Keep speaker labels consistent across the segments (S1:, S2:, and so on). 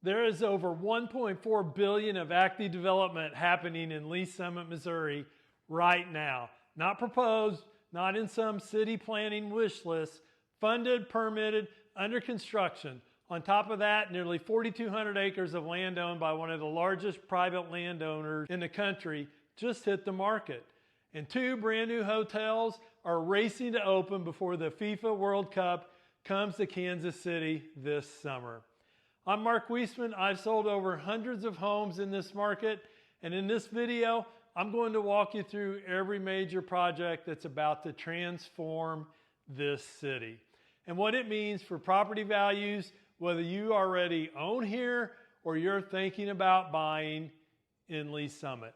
S1: There is over $1.4 billion of active development happening in Lee's Summit, Missouri right now. Not proposed, not in some city planning wish list, funded, permitted, under construction. On top of that, nearly 4,200 acres of land owned by one of the largest private landowners in the country just hit the market. And 2 brand new hotels are racing to open before the FIFA World Cup comes to Kansas City this summer. I'm Mark Wiesemann. I've sold over hundreds of homes in this market, and in this video, I'm going to walk you through every major project that's about to transform this city and what it means for property values, whether you already own here or you're thinking about buying in Lee's Summit.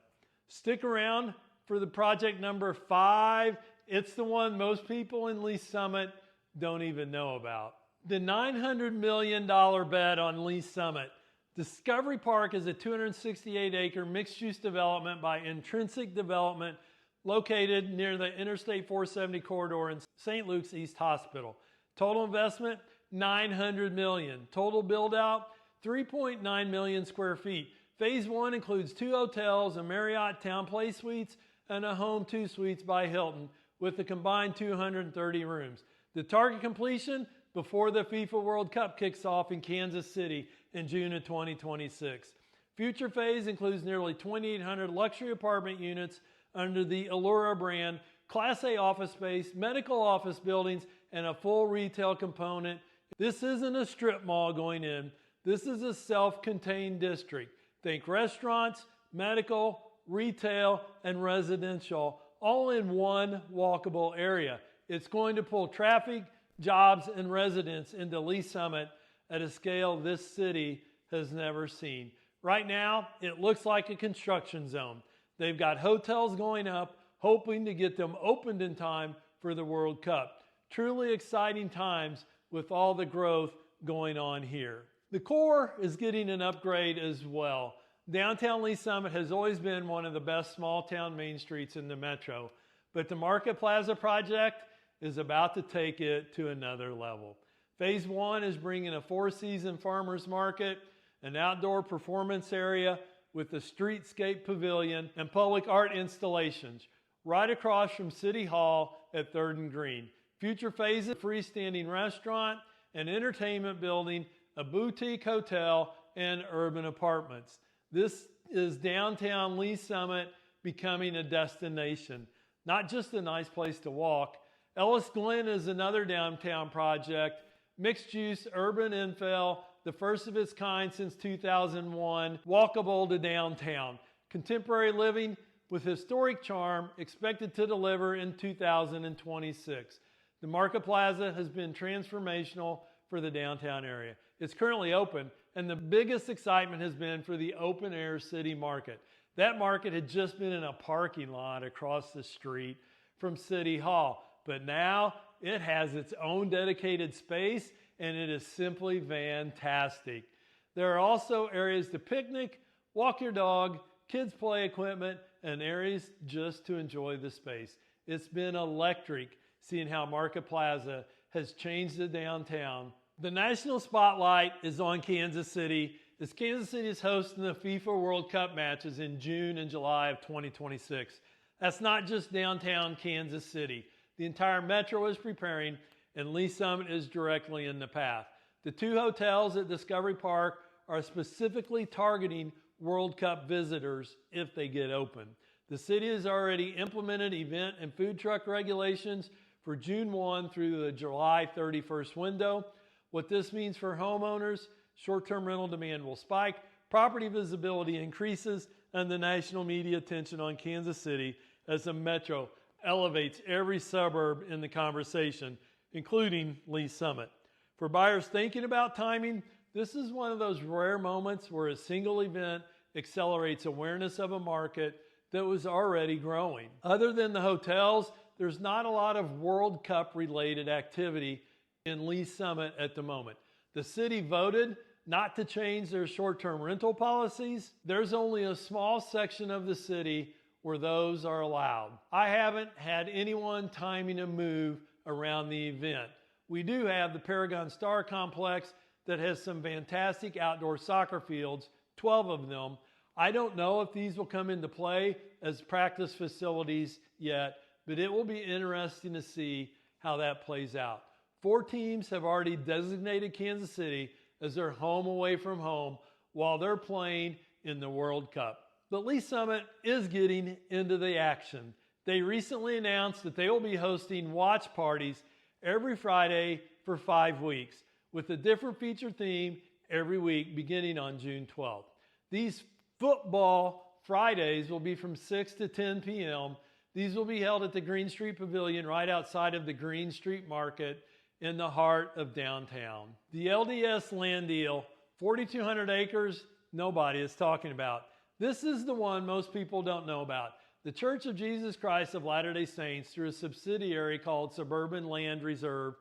S1: Stick around for the project number 5. It's the one most people in Lee's Summit don't even know about. The $900 million bet on Lee's Summit. Discovery Park is a 268-acre mixed-use development by Intrinsic Development located near the Interstate 470 corridor in St. Luke's East Hospital. Total investment, $900 million. Total build-out, 3.9 million square feet. Phase 1 includes 2 hotels, a Marriott Town Place Suites, and a Home 2 Suites by Hilton with a combined 230 rooms. The target completion before the FIFA World Cup kicks off in Kansas City in June of 2026. Future phase includes nearly 2,800 luxury apartment units under the Allura brand, Class A office space, medical office buildings, and a full retail component. This isn't a strip mall going in. This is a self-contained district. Think restaurants, medical, retail, and residential, all in one walkable area. It's going to pull traffic, jobs, and residents into Lee's Summit at a scale this city has never seen. Right now, it looks like a construction zone. They've got hotels going up, hoping to get them opened in time for the World Cup. Truly exciting times with all the growth going on here. The core is getting an upgrade as well. Downtown Lee's Summit has always been one of the best small town main streets in the metro, but the Market Plaza project is about to take it to another level. Phase 1 is bringing a 4-season farmers market, an outdoor performance area with a streetscape pavilion and public art installations right across from City Hall at 3rd and Green. Future phases, a freestanding restaurant, an entertainment building, a boutique hotel, and urban apartments. This is downtown Lee's Summit becoming a destination, not just a nice place to walk. Ellis Glen is another downtown project, mixed-use urban infill, the first of its kind since 2001, walkable to downtown. Contemporary living with historic charm, expected to deliver in 2026. The Market Plaza has been transformational for the downtown area. It's currently open, and the biggest excitement has been for the open-air city market. That market had just been in a parking lot across the street from City Hall. But now it has its own dedicated space, and it is simply fantastic. There are also areas to picnic, walk your dog, kids play equipment, and areas just to enjoy the space. It's been electric seeing how Market Plaza has changed the downtown. The national spotlight is on Kansas City as Kansas City is hosting the FIFA World Cup matches in June and July of 2026. That's not just downtown Kansas City. The entire metro is preparing, and Lee's Summit is directly in the path. The 2 hotels at Discovery Park are specifically targeting World Cup visitors if they get open. The city has already implemented event and food truck regulations for June 1 through the July 31st window. What this means for homeowners, short-term rental demand will spike, property visibility increases, and the national media attention on Kansas City as the metro elevates every suburb in the conversation, including Lee's Summit. For buyers thinking about timing, this is one of those rare moments where a single event accelerates awareness of a market that was already growing. Other than the hotels, there's not a lot of World Cup related activity in Lee's Summit at the moment. The city voted not to change their short-term rental policies. There's only a small section of the city where those are allowed. I haven't had anyone timing a move around the event. We do have the Paragon Star Complex that has some fantastic outdoor soccer fields, 12 of them. I don't know if these will come into play as practice facilities yet, but it will be interesting to see how that plays out. 4 teams have already designated Kansas City as their home away from home while they're playing in the World Cup. But Lee Summit is getting into the action. They recently announced that they will be hosting watch parties every Friday for 5 weeks with a different feature theme every week beginning on June 12th. These football Fridays will be from 6 to 10 p.m. These will be held at the Green Street Pavilion right outside of the Green Street Market in the heart of downtown. The LDS land deal, 4,200 acres, nobody is talking about. This is the one most people don't know about. The Church of Jesus Christ of Latter-day Saints, through a subsidiary called Suburban Land Reserve,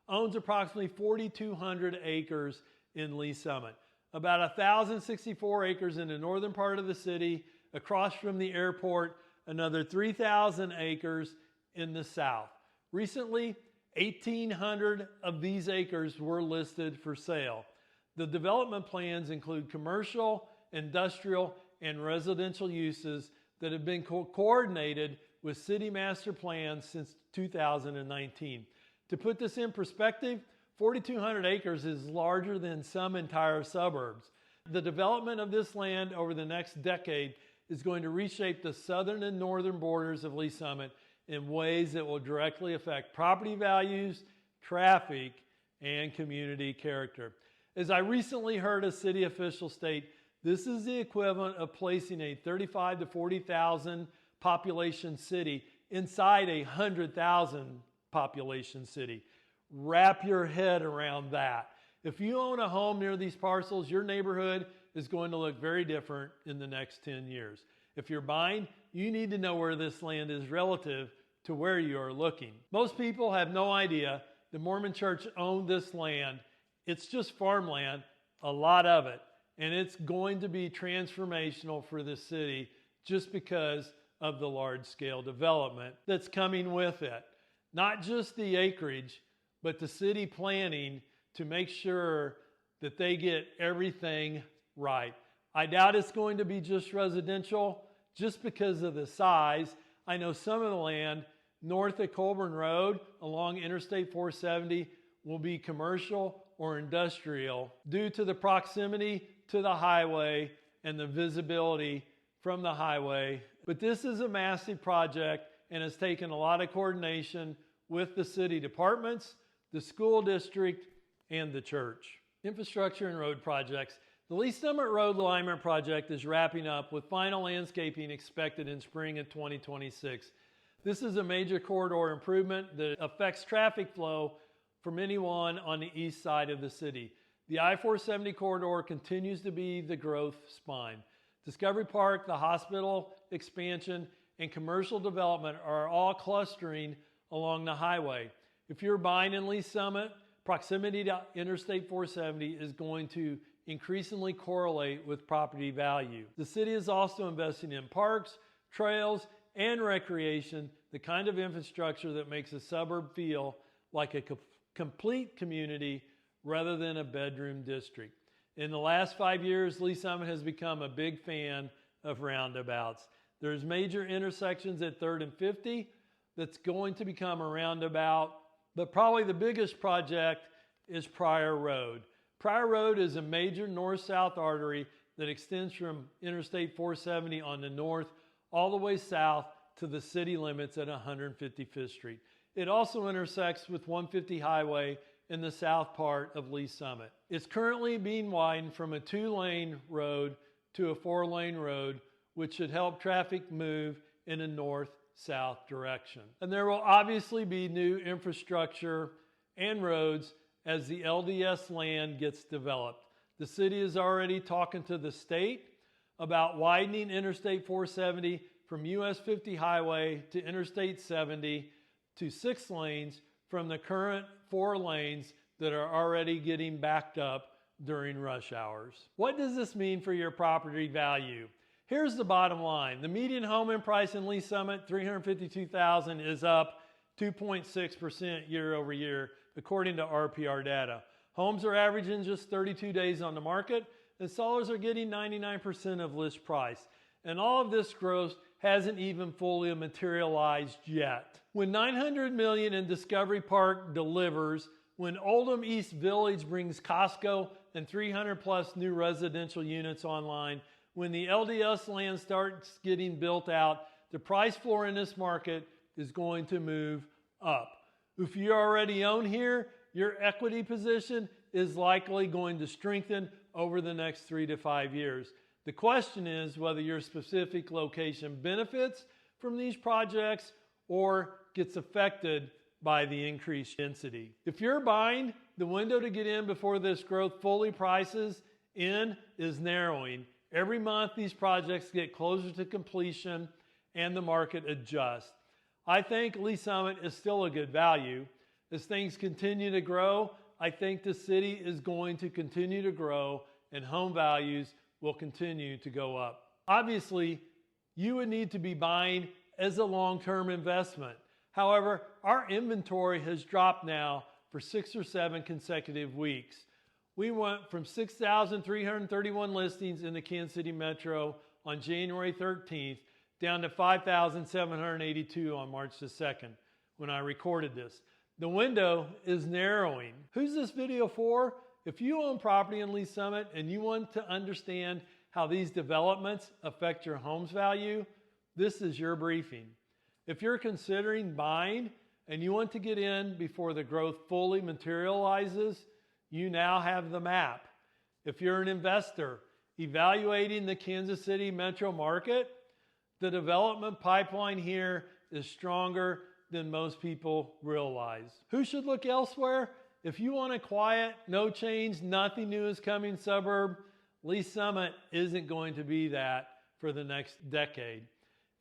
S1: owns approximately 4,200 acres in Lee Summit. About 1,064 acres in the northern part of the city, across from the airport, another 3,000 acres in the south. Recently, 1,800 of these acres were listed for sale. The development plans include commercial, industrial, and residential uses that have been coordinated with city master plans since 2019. To put this in perspective, 4,200 acres is larger than some entire suburbs. The development of this land over the next decade is going to reshape the southern and northern borders of Lee Summit in ways that will directly affect property values, traffic, and community character. As I recently heard a city official state, this is the equivalent of placing a 35 to 40,000 population city inside a 100,000 population city. Wrap your head around that. If you own a home near these parcels, your neighborhood is going to look very different in the next 10 years. If you're buying, you need to know where this land is relative to where you are looking. Most people have no idea the Mormon Church owned this land. It's just farmland, a lot of it. And it's going to be transformational for the city just because of the large-scale development that's coming with it. Not just the acreage, but the city planning to make sure that they get everything right. I doubt it's going to be just residential just because of the size. I know some of the land north of Colburn Road along Interstate 470 will be commercial or industrial due to the proximity to the highway and the visibility from the highway. But this is a massive project and has taken a lot of coordination with the city departments, the school district, and the church. Infrastructure and road projects. The Lee Summit Road Alignment Project is wrapping up with final landscaping expected in spring of 2026. This is a major corridor improvement that affects traffic flow from anyone on the east side of the city. The I-470 corridor continues to be the growth spine. Discovery Park, the hospital expansion, and commercial development are all clustering along the highway. If you're buying in Lee Summit, proximity to Interstate 470 is going to increasingly correlate with property value. The city is also investing in parks, trails, and recreation, the kind of infrastructure that makes a suburb feel like a complete community rather than a bedroom district. In the last 5 years, Lee Summit has become a big fan of roundabouts. There's major intersections at 3rd and 50 that's going to become a roundabout, but probably the biggest project is Pryor Road. Pryor Road is a major north-south artery that extends from Interstate 470 on the north all the way south to the city limits at 155th Street. It also intersects with 150 Highway in the south part of Lee Summit. It's currently being widened from a 2-lane road to a 4-lane road, which should help traffic move in a north-south direction. And there will obviously be new infrastructure and roads as the LDS land gets developed. The city is already talking to the state about widening Interstate 470 from US 50 Highway to Interstate 70 to 6 lanes from the current 4 lanes that are already getting backed up during rush hours. What does this mean for your property value? Here's the bottom line. The median home price in Lee Summit, $352,000, is up 2.6% year over year, according to RPR data. Homes are averaging just 32 days on the market, and sellers are getting 99% of list price. And all of this growth hasn't even fully materialized yet. When $900 million in Discovery Park delivers, when Oldham East Village brings Costco and 300 plus new residential units online, when the LDS land starts getting built out, the price floor in this market is going to move up. If you already own here, your equity position is likely going to strengthen over the next 3 to 5 years. The question is whether your specific location benefits from these projects or gets affected by the increased density. If you're buying, the window to get in before this growth fully prices in is narrowing. Every month these projects get closer to completion and the market adjusts. I think Lee Summit is still a good value. As things continue to grow, I think the city is going to continue to grow and home values will continue to go up. Obviously, you would need to be buying as a long-term investment. However, our inventory has dropped now for 6 or 7 consecutive weeks. We went from 6,331 listings in the Kansas City Metro on January 13th down to 5,782 on March the 2nd when I recorded this. The window is narrowing. Who's this video for? If you own property in Lee Summit and you want to understand how these developments affect your home's value, this is your briefing. If you're considering buying and you want to get in before the growth fully materializes, you now have the map. If you're an investor evaluating the Kansas City metro market, the development pipeline here is stronger than most people realize. Who should look elsewhere? If you want a quiet, no change, nothing new is coming suburb, Lee Summit isn't going to be that for the next decade.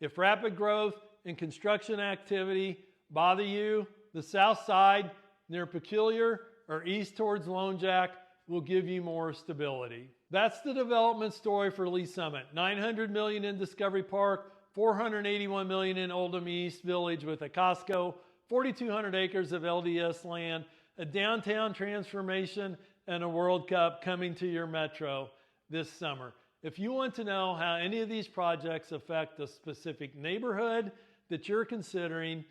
S1: If rapid growth and construction activity bother you, the south side near Peculiar or east towards Lone Jack will give you more stability. That's the development story for Lee Summit. $900 million in Discovery Park, $481 million in Oldham East Village with a Costco, 4,200 acres of LDS land, a downtown transformation, and a World Cup coming to your metro this summer. If you want to know how any of these projects affect a specific neighborhood that you're considering,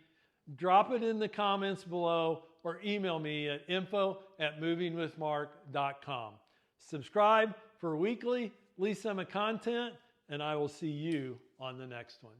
S1: drop it in the comments below or email me at info@movingwithmark.com. Subscribe for weekly Lee Summit content, and I will see you on the next one.